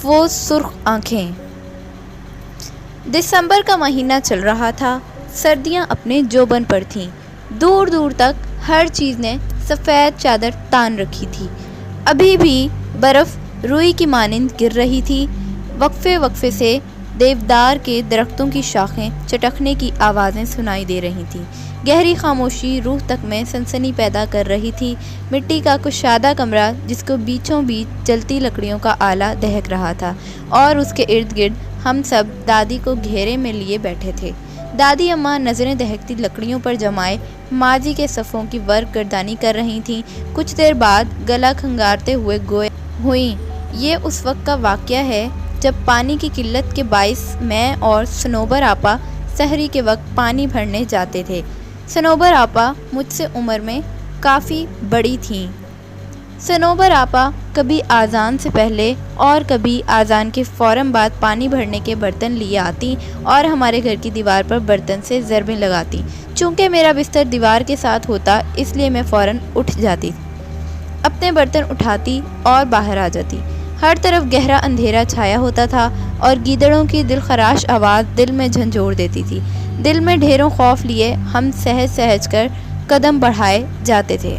وہ سرخ آنکھیں۔ دسمبر کا مہینہ چل رہا تھا، سردیاں اپنے جوبن پر تھیں، دور دور تک ہر چیز نے سفید چادر تان رکھی تھی۔ ابھی بھی برف روئی کی مانند گر رہی تھی، وقفے وقفے سے دیودار کے درختوں کی شاخیں چٹکنے کی آوازیں سنائی دے رہی تھیں۔ گہری خاموشی روح تک میں سنسنی پیدا کر رہی تھی۔ مٹی کا کشادہ کمرہ جس کو بیچوں بیچ جلتی لکڑیوں کا آلہ دہک رہا تھا، اور اس کے ارد گرد ہم سب دادی کو گھیرے میں لیے بیٹھے تھے۔ دادی اماں نظریں دہکتی لکڑیوں پر جمائے ماضی کے صفوں کی ورق گردانی کر رہی تھیں۔ کچھ دیر بعد گلا کھنگارتے ہوئے ہوئیں، یہ اس وقت کا واقعہ ہے جب پانی کی قلت کے باعث میں اور سنوبر آپا سحری کے وقت پانی بھرنے جاتے تھے۔ سنوبر آپا مجھ سے عمر میں کافی بڑی تھیں۔ سنوبر آپا کبھی آذان سے پہلے اور کبھی آذان کے فوراً بعد پانی بھرنے کے برتن لیے آتی اور ہمارے گھر کی دیوار پر برتن سے ضربیں لگاتی۔ چونکہ میرا بستر دیوار کے ساتھ ہوتا، اس لیے میں فوراً اٹھ جاتی، اپنے برتن اٹھاتی اور باہر آ جاتی۔ ہر طرف گہرا اندھیرا چھایا ہوتا تھا اور گیدڑوں کی دلخراش آواز دل میں جھنجھوڑ دیتی تھی۔ دل میں ڈھیروں خوف لیے ہم سہج سہج کر قدم بڑھائے جاتے تھے۔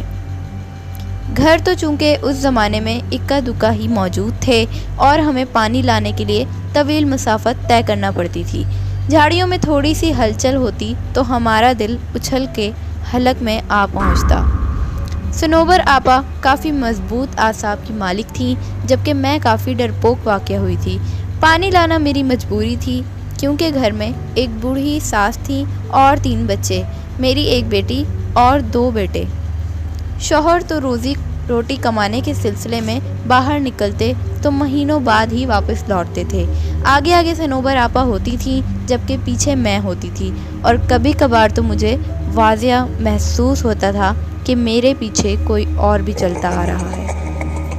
گھر تو چونکہ اس زمانے میں اکا دکا ہی موجود تھے اور ہمیں پانی لانے کے لیے طویل مسافت طے کرنا پڑتی تھی۔ جھاڑیوں میں تھوڑی سی ہلچل ہوتی تو ہمارا دل اچھل کے حلق میں آ پہنچتا۔ سنوبر آپا کافی مضبوط اعصاب کی مالک تھیں، جبکہ میں کافی ڈرپوک واقع ہوئی تھی۔ پانی لانا میری مجبوری تھی، کیونکہ گھر میں ایک بوڑھی ساس تھی اور 3 بچے، میری ایک بیٹی اور 2 بیٹے۔ شوہر تو روٹی کمانے کے سلسلے میں باہر نکلتے تو مہینوں بعد ہی واپس لوٹتے تھے۔ آگے آگے سنوبر آپا ہوتی تھیں، جبکہ پیچھے میں ہوتی تھی، اور کبھی کبھار تو مجھے واضح محسوس ہوتا تھا کہ میرے پیچھے کوئی اور بھی چلتا آ رہا ہے۔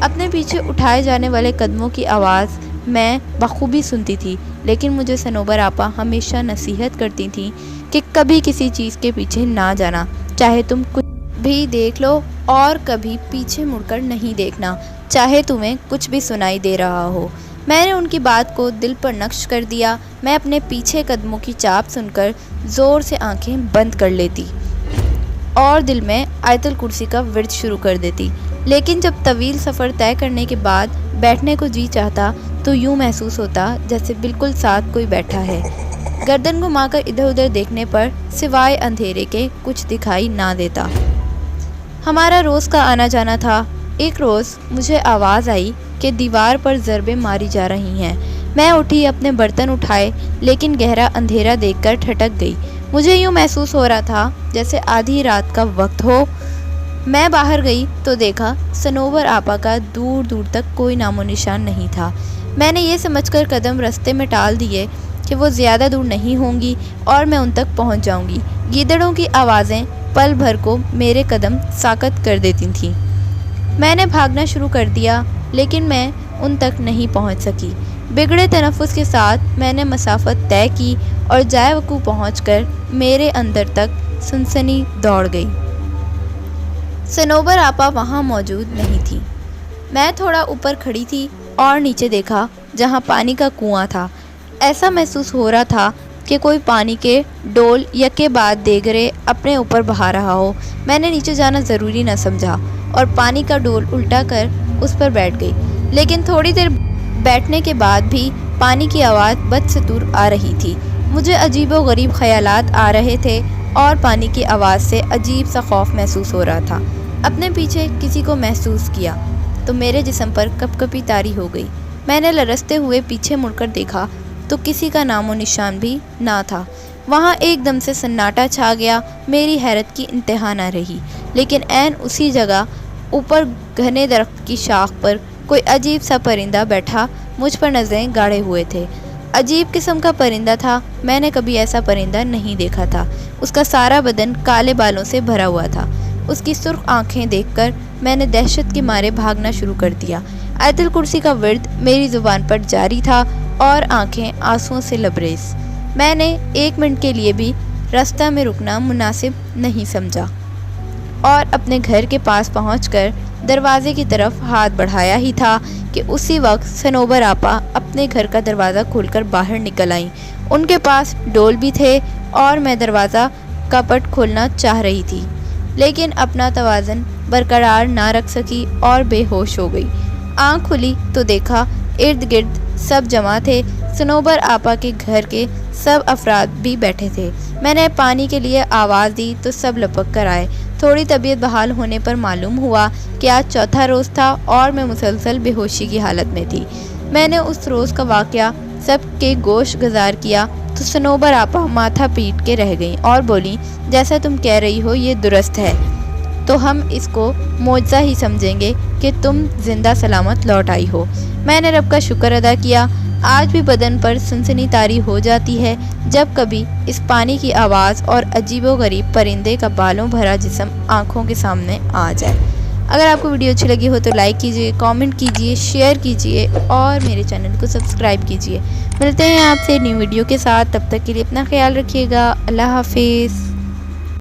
اپنے پیچھے اٹھائے جانے والے قدموں کی آواز میں بخوبی سنتی تھی، لیکن مجھے سنوبر آپا ہمیشہ نصیحت کرتی تھیں کہ کبھی کسی چیز کے پیچھے نہ جانا، چاہے تم کچھ بھی دیکھ لو، اور کبھی پیچھے مڑ کر نہیں دیکھنا، چاہے تمہیں کچھ بھی سنائی دے رہا ہو۔ میں نے ان کی بات کو دل پر نقش کر دیا۔ میں اپنے پیچھے قدموں کی چاپ سن کر زور سے آنکھیں بند کر لیتی اور دل میں آیت الکرسی کا ورد شروع کر دیتی، لیکن جب طویل سفر طے کرنے کے بعد بیٹھنے کو جی چاہتا تو یوں محسوس ہوتا جیسے بالکل ساتھ کوئی بیٹھا ہے۔ گردن گھما کر ادھر ادھر دیکھنے پر سوائے اندھیرے کے کچھ دکھائی نہ دیتا۔ ہمارا روز کا آنا جانا تھا۔ ایک روز مجھے آواز آئی کہ دیوار پر ضربیں ماری جا رہی ہیں۔ میں اٹھی، اپنے برتن اٹھائے، لیکن گہرا اندھیرا دیکھ کر ٹھٹک گئی۔ مجھے یوں محسوس ہو رہا تھا جیسے آدھی رات کا وقت ہو۔ میں باہر گئی تو دیکھا سنوبر آپا کا دور دور تک کوئی نام و نشان نہیں تھا۔ میں نے یہ سمجھ کر قدم رستے میں ٹال دیے کہ وہ زیادہ دور نہیں ہوں گی اور میں ان تک پہنچ جاؤں گی۔ گیدڑوں کی آوازیں پل بھر کو میرے قدم ساکت کر دیتی تھیں۔ میں نے بھاگنا شروع کر دیا، لیکن میں ان تک نہیں پہنچ سکی۔ بگڑے تنفس کے ساتھ میں نے مسافت طے کی اور جائے وقوع پہنچ کر میرے اندر تک سنسنی دوڑ گئی۔ سنوبر آپا وہاں موجود نہیں تھی۔ میں تھوڑا اوپر کھڑی تھی اور نیچے دیکھا جہاں پانی کا کنواں تھا۔ ایسا محسوس ہو رہا تھا کہ کوئی پانی کے ڈول یکے بعد دیگرے اپنے اوپر بہا رہا ہو۔ میں نے نیچے جانا ضروری نہ سمجھا اور پانی کا ڈول الٹا کر اس پر بیٹھ گئی، لیکن تھوڑی دیر بیٹھنے کے بعد بھی پانی کی آواز بدستور آ رہی تھی۔ مجھے عجیب و غریب خیالات آ رہے تھے اور پانی کی آواز سے عجیب سا خوف محسوس ہو رہا تھا۔ اپنے پیچھے کسی کو محسوس کیا تو میرے جسم پر کپ کپی طاری ہو گئی۔ میں نے لرزتے ہوئے پیچھے مڑ کر دیکھا تو کسی کا نام و نشان بھی نہ تھا۔ وہاں ایک دم سے سناٹا چھا گیا۔ میری حیرت کی انتہا نہ رہی، لیکن عین اسی جگہ اوپر گھنے درخت کی شاخ پر کوئی عجیب سا پرندہ بیٹھا مجھ پر نظریں گاڑے ہوئے تھے۔ عجیب قسم کا پرندہ تھا، میں نے کبھی ایسا پرندہ نہیں دیکھا تھا۔ اس کا سارا بدن کالے بالوں سے بھرا ہوا تھا۔ اس کی سرخ آنکھیں دیکھ کر میں نے دہشت کے مارے بھاگنا شروع کر دیا۔ آیت الکرسی کا ورد میری زبان پر جاری تھا اور آنکھیں آنسوؤں سے لبریز۔ میں نے 1 منٹ کے لیے بھی راستہ میں رکنا مناسب نہیں سمجھا اور اپنے گھر کے پاس پہنچ کر دروازے کی طرف ہاتھ بڑھایا ہی تھا کہ اسی وقت صنوبر آپا اپنے گھر کا دروازہ کھول کر باہر نکل آئیں۔ ان کے پاس ڈول بھی تھے اور میں دروازہ کا پٹ کھولنا چاہ رہی تھی، لیکن اپنا توازن برقرار نہ رکھ سکی اور بے ہوش ہو گئی۔ آنکھ کھلی تو دیکھا ارد گرد سب جمع تھے۔ صنوبر آپا کے گھر کے سب افراد بھی بیٹھے تھے۔ میں نے پانی کے لیے آواز دی تو سب لپک کر آئے۔ تھوڑی طبیعت بحال ہونے پر معلوم ہوا کہ آج چوتھا روز تھا اور میں مسلسل بے ہوشی کی حالت میں تھی۔ میں نے اس روز کا واقعہ سب کے گوش گزار کیا تو صنوبر آپا ماتھا پیٹ کے رہ گئیں اور بولیں، جیسا تم کہہ رہی ہو یہ درست ہے، تو ہم اس کو معجزہ ہی سمجھیں گے کہ تم زندہ سلامت لوٹ آئی ہو۔ میں نے رب کا شکر ادا کیا۔ آج بھی بدن پر سنسنی طاری ہو جاتی ہے جب کبھی اس پانی کی آواز اور عجیب و غریب پرندے کا بالوں بھرا جسم آنکھوں کے سامنے آ جائے۔ اگر آپ کو ویڈیو اچھی لگی ہو تو لائک کیجیے، کامنٹ کیجیے، شیئر کیجیے اور میرے چینل کو سبسکرائب کیجیے۔ ملتے ہیں آپ سے نیو ویڈیو کے ساتھ، تب تک کے لیے اپنا خیال رکھیے گا۔ اللہ حافظ۔